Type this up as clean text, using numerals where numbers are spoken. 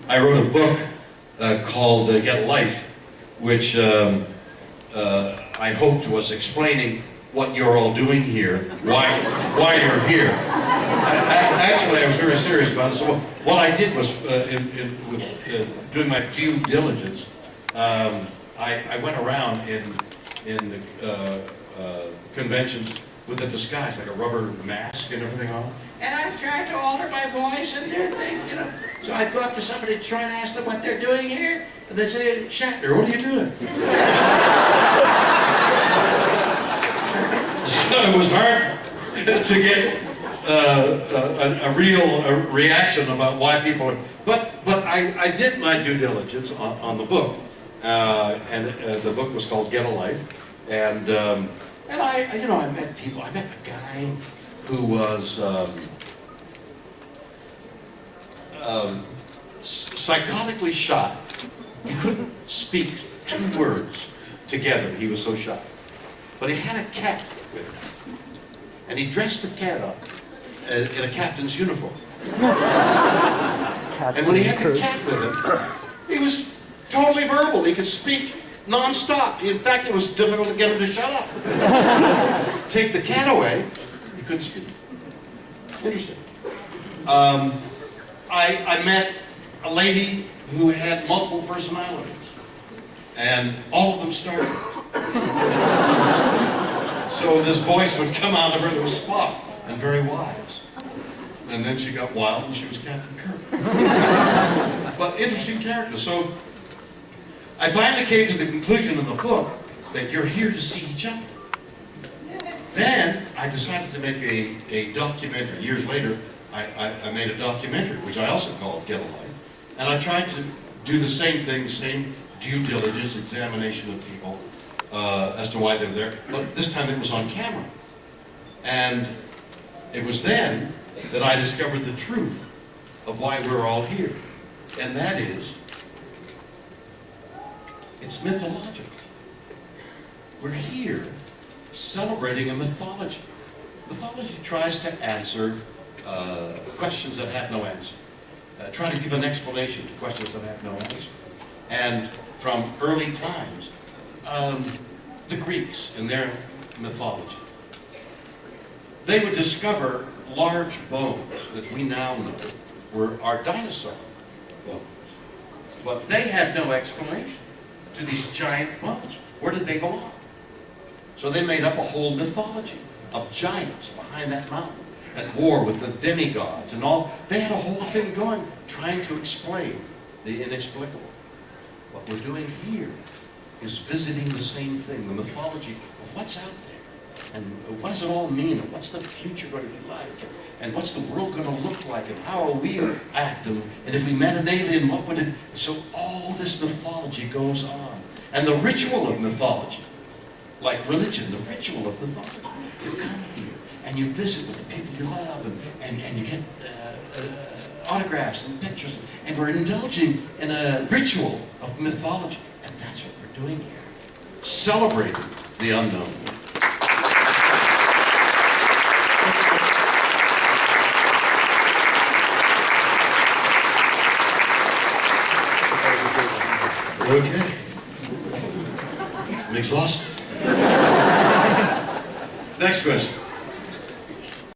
I wrote a book called Get a Life, which I hoped was explaining what you're all doing here, why you're here. Actually, I was very serious about it. So what I did was, doing my due diligence, I went around in conventions with a disguise, like a rubber mask and everything on. And I tried to alter my voice and do things, you know. So I'd go up to somebody, try and ask them what they're doing here, and they'd say, Shatner, what are you doing? So it was hard to get a real reaction about why people are, but I did my due diligence on the book, and the book was called Get a Life, and I met people. I met a guy who was psychotically shot. He couldn't speak 2 words together. He was so shot. But he had a cat with him, and he dressed the cat up in a captain's uniform. And when he had the cat with him, he was totally verbal. He could speak non-stop. In fact, it was difficult to get him to shut up. Take the cat away, he couldn't speak. Interesting. I met a lady who had multiple personalities, and all of them started. So this voice would come out of her that was Spock and very wise. And then she got wild and she was Captain Kirk. But interesting character. So I finally came to the conclusion in the book that you're here to see each other. Then I decided to make a documentary. Years later, I made a documentary, which I also called Get a Life. And I tried to do the same thing, same due diligence, examination of people as to why they're there. But this time it was on camera. And it was then that I discovered the truth of why we're all here. And that is, it's mythological. We're here celebrating a mythology. Mythology tries to answer questions that have no answer. Try to give an explanation to questions that have no answer. And from early times, the Greeks in their mythology, they would discover large bones that we now know were our dinosaur bones. But they had no explanation to these giant bones. Where did they belong? So they made up a whole mythology of giants behind that mountain at war with the demigods and all. They had a whole thing going, trying to explain the inexplicable. What we're doing here is visiting the same thing, the mythology of what's out there. And what does it all mean? And what's the future going to be like? And what's the world going to look like? And how are we act? And if we met an alien, what would it... So all this mythology goes on. And the ritual of mythology, like religion, the ritual of mythology. You come here and you visit with the people you love and you get autographs and pictures. And we're indulging in a ritual of mythology. And that's what we're doing here. Celebrating the unknown. Okay. I'm exhausted. Next question.